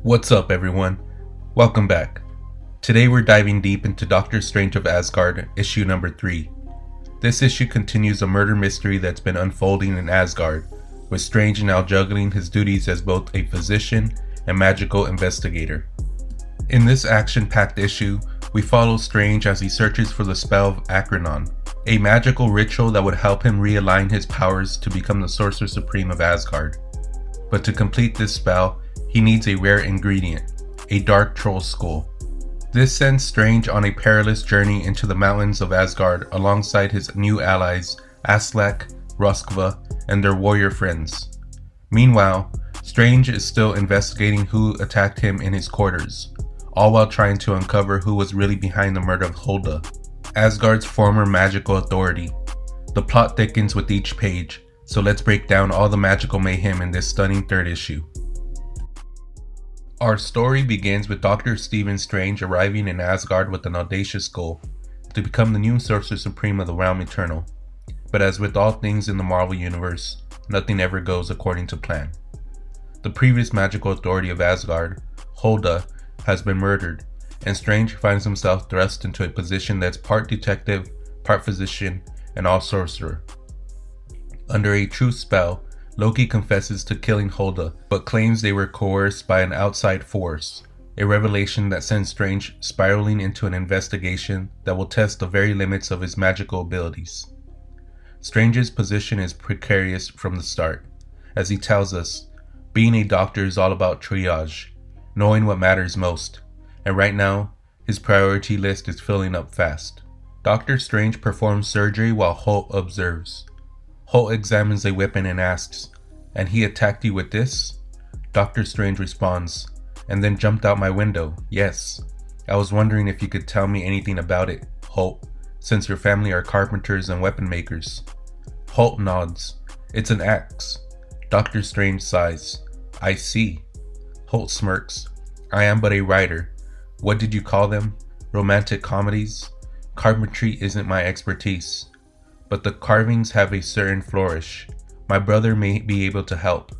What's up, everyone? Welcome back. Today we're diving deep into Doctor Strange of Asgard, issue number 3. This issue continues a murder mystery that's been unfolding in Asgard, with Strange now juggling his duties as both a physician and magical investigator. In this action-packed issue, we follow Strange as he searches for the spell of Akranon, a magical ritual that would help him realign his powers to become the Sorcerer Supreme of Asgard. But to complete this spell, he needs a rare ingredient, a dark troll skull. This sends Strange on a perilous journey into the mountains of Asgard alongside his new allies Aslak, Roskva, and their warrior friends. Meanwhile, Strange is still investigating who attacked him in his quarters, all while trying to uncover who was really behind the murder of Hulda, Asgard's former magical authority. The plot thickens with each page, so let's break down all the magical mayhem in this stunning third issue. Our story begins with Dr. Stephen Strange arriving in Asgard with an audacious goal, to become the new Sorcerer Supreme of the Realm Eternal. But as with all things in the Marvel Universe, nothing ever goes according to plan. The previous magical authority of Asgard, Hulda, has been murdered, and Strange finds himself thrust into a position that's part detective, part physician, and all sorcerer. Under a true spell, Loki confesses to killing Hulda, but claims they were coerced by an outside force, a revelation that sends Strange spiraling into an investigation that will test the very limits of his magical abilities. Strange's position is precarious from the start. As he tells us, being a doctor is all about triage, knowing what matters most, and right now, his priority list is filling up fast. Dr. Strange performs surgery while Holt observes. Holt examines a weapon and asks, "And he attacked you with this?" Dr. Strange responds, "And then jumped out my window, yes. I was wondering if you could tell me anything about it, Holt, since your family are carpenters and weapon makers." Holt nods. "It's an axe." Dr. Strange sighs. "I see." Holt smirks. "I am but a writer. What did you call them? Romantic comedies? Carpentry isn't my expertise. But the carvings have a certain flourish. My brother may be able to help.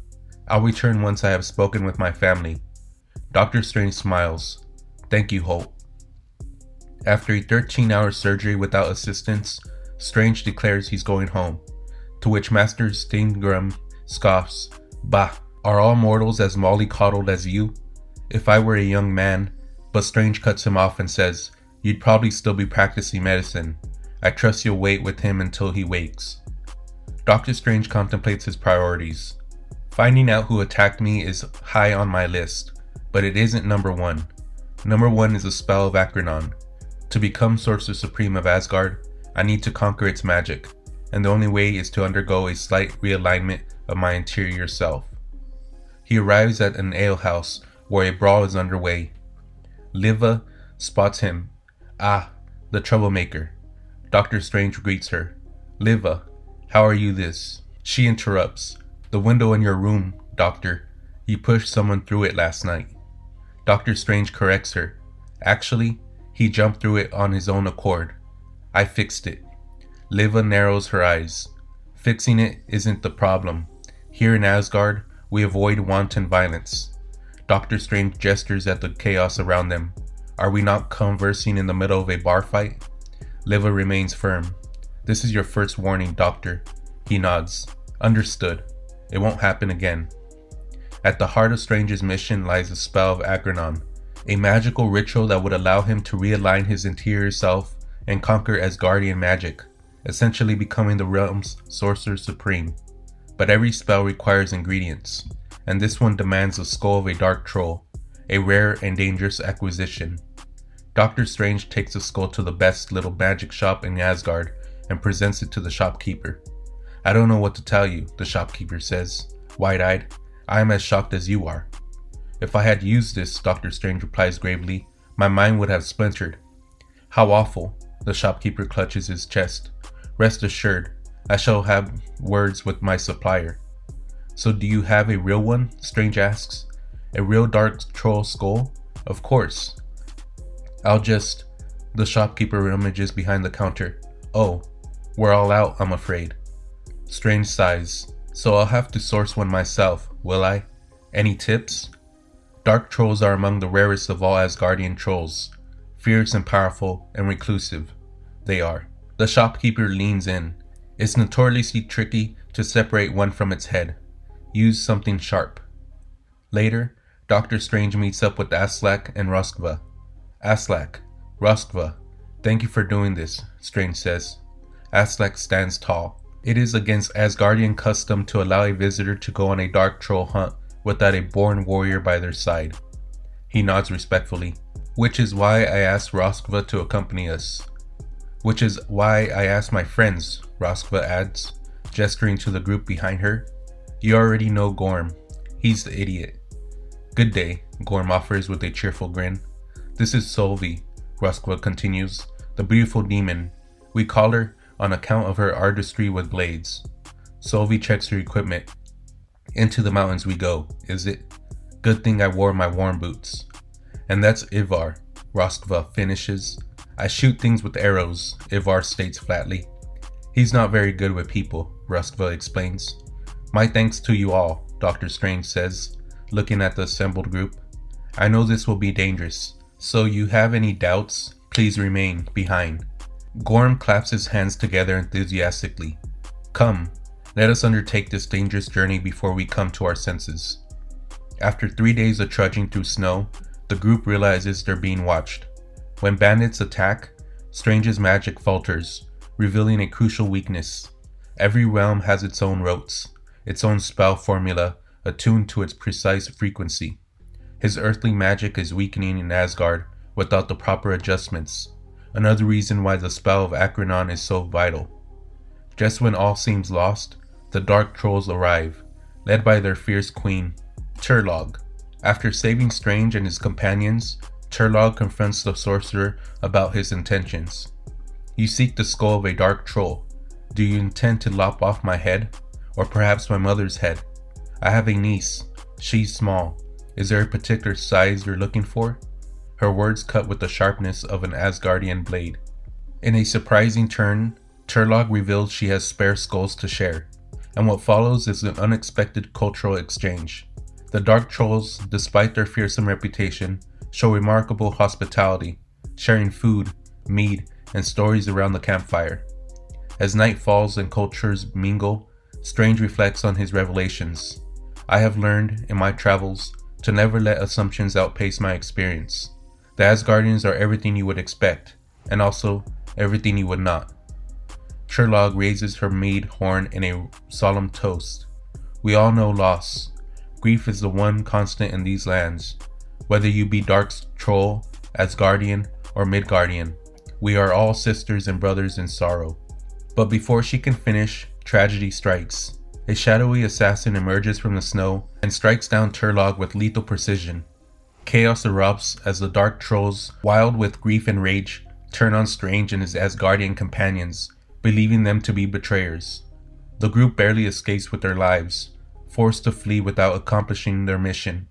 I'll return once I have spoken with my family." Dr. Strange smiles. "Thank you, Holt." After a 13-hour surgery without assistance, Strange declares he's going home, to which Master Steingrim scoffs. "Bah, are all mortals as mollycoddled as you? If I were a young man," but Strange cuts him off and says, "You'd probably still be practicing medicine. I trust you'll wait with him until he wakes." Doctor Strange contemplates his priorities. Finding out who attacked me is high on my list, but it isn't number one. Number one is the spell of Akranon. To become Sorcerer Supreme of Asgard, I need to conquer its magic, and the only way is to undergo a slight realignment of my interior self. He arrives at an alehouse where a brawl is underway. Liva spots him. "Ah, the troublemaker." Doctor Strange greets her. "Liva, how are you this?" She interrupts. "The window in your room, Doctor. You pushed someone through it last night." Doctor Strange corrects her. "Actually, he jumped through it on his own accord. I fixed it." Liva narrows her eyes. "Fixing it isn't the problem. Here in Asgard, we avoid wanton violence." Doctor Strange gestures at the chaos around them. "Are we not conversing in the middle of a bar fight?" Liva remains firm. "This is your first warning, Doctor." He nods. "Understood. It won't happen again." At the heart of Strange's mission lies the spell of Akranon, a magical ritual that would allow him to realign his interior self and conquer Asgardian magic, essentially becoming the realm's Sorcerer Supreme. But every spell requires ingredients, and this one demands the skull of a dark troll, a rare and dangerous acquisition. Doctor Strange takes the skull to the best little magic shop in Asgard and presents it to the shopkeeper. "I don't know what to tell you," the shopkeeper says, wide-eyed. "I am as shocked as you are." "If I had used this," Doctor Strange replies gravely, "my mind would have splintered." "How awful," the shopkeeper clutches his chest. "Rest assured, I shall have words with my supplier." "So do you have a real one?" Strange asks. "A real dark troll skull?" "Of course." The shopkeeper rummages behind the counter. "Oh, we're all out, I'm afraid." Strange sighs. "So I'll have to source one myself, will I? Any tips?" Dark trolls are among the rarest of all Asgardian trolls. Fierce and powerful and reclusive, they are. The shopkeeper leans in. It's notoriously tricky to separate one from its head. Use something sharp. Later, Doctor Strange meets up with Aslak and Roskva. Aslak, Roskva, thank you for doing this, Strange says. Aslak stands tall. It is against Asgardian custom to allow a visitor to go on a dark troll hunt without a born warrior by their side. He nods respectfully. Which is why I asked Roskva to accompany us. Which is why I asked my friends, Roskva adds, gesturing to the group behind her. You already know Gorm. He's the idiot. Good day, Gorm offers with a cheerful grin. This is Solvi, Roskva continues, the beautiful demon. We call her on account of her artistry with blades. Solvi checks her equipment. Into the mountains we go, is it? Good thing I wore my warm boots. And that's Ivar, Roskva finishes. I shoot things with arrows, Ivar states flatly. He's not very good with people, Roskva explains. My thanks to you all, Doctor Strange says, looking at the assembled group. I know this will be dangerous, so you have any doubts, please remain behind. Gorm claps his hands together enthusiastically. Come, let us undertake this dangerous journey before we come to our senses. After 3 days of trudging through snow, the group realizes they're being watched. When bandits attack, Strange's magic falters, revealing a crucial weakness. Every realm has its own rotes, its own spell formula attuned to its precise frequency. His earthly magic is weakening in Asgard without the proper adjustments, another reason why the spell of Akranon is so vital. Just when all seems lost, the dark trolls arrive, led by their fierce queen, Turlog. After saving Strange and his companions, Turlog confronts the sorcerer about his intentions. You seek the skull of a dark troll. Do you intend to lop off my head? Or perhaps my mother's head? I have a niece. She's small. Is there a particular size you're looking for? Her words cut with the sharpness of an Asgardian blade. In a surprising turn, Turlog reveals she has spare skulls to share, and what follows is an unexpected cultural exchange. The dark trolls, despite their fearsome reputation, show remarkable hospitality, sharing food, mead, and stories around the campfire. As night falls and cultures mingle, Strange reflects on his revelations. I have learned, in my travels, to never let assumptions outpace my experience. The Asgardians are everything you would expect, and also everything you would not. Turlog raises her mead horn in a solemn toast. We all know loss. Grief is the one constant in these lands. Whether you be Dark Troll, Asgardian, or Midgardian, we are all sisters and brothers in sorrow. But before she can finish, tragedy strikes. A shadowy assassin emerges from the snow and strikes down Turlog with lethal precision. Chaos erupts as the Dark Trolls, wild with grief and rage, turn on Strange and his Asgardian companions, believing them to be betrayers. The group barely escapes with their lives, forced to flee without accomplishing their mission,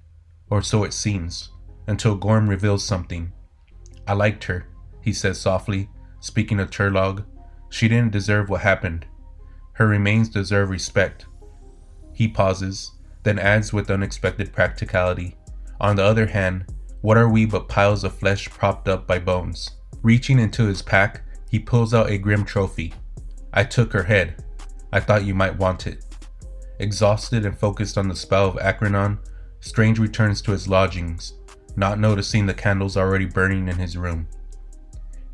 or so it seems, until Gorm reveals something. I liked her, he says softly, speaking of Turlog. She didn't deserve what happened. Her remains deserve respect. He pauses, then adds with unexpected practicality. On the other hand, what are we but piles of flesh propped up by bones? Reaching into his pack, he pulls out a grim trophy. I took her head. I thought you might want it. Exhausted and focused on the spell of Akranon, Strange returns to his lodgings, not noticing the candles already burning in his room.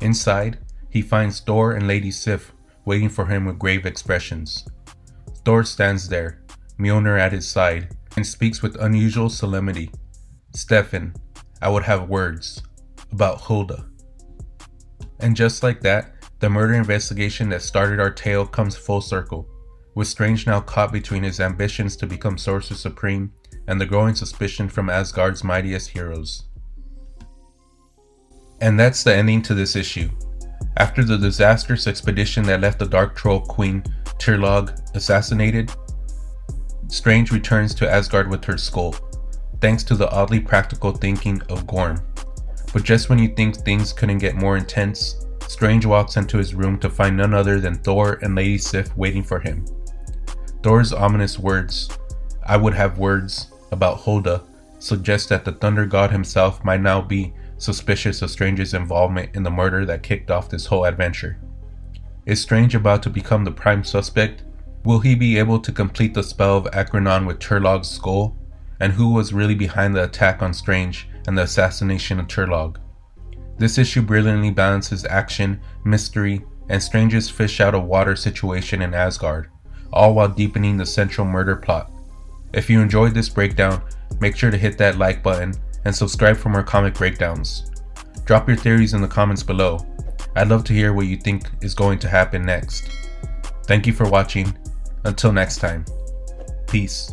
Inside, he finds Thor and Lady Sif waiting for him with grave expressions. Thor stands there, Mjolnir at his side, and speaks with unusual solemnity. Stefan, I would have words about Hulda. And just like that, the murder investigation that started our tale comes full circle, with Strange now caught between his ambitions to become Sorcerer Supreme and the growing suspicion from Asgard's mightiest heroes. And that's the ending to this issue. After the disastrous expedition that left the Dark Troll Queen Turlog assassinated, Strange returns to Asgard with her skull, thanks to the oddly practical thinking of Gorm. But just when you think things couldn't get more intense, Strange walks into his room to find none other than Thor and Lady Sif waiting for him. Thor's ominous words, I would have words about Hulda, suggests that the Thunder God himself might now be suspicious of Strange's involvement in the murder that kicked off this whole adventure. Is Strange about to become the prime suspect? Will he be able to complete the spell of Akranon with Turlog's skull? And who was really behind the attack on Strange and the assassination of Turlog? This issue brilliantly balances action, mystery, and Strange's fish out of water situation in Asgard, all while deepening the central murder plot. If you enjoyed this breakdown, make sure to hit that like button and subscribe for more comic breakdowns. Drop your theories in the comments below. I'd love to hear what you think is going to happen next. Thank you for watching. Until next time. Peace.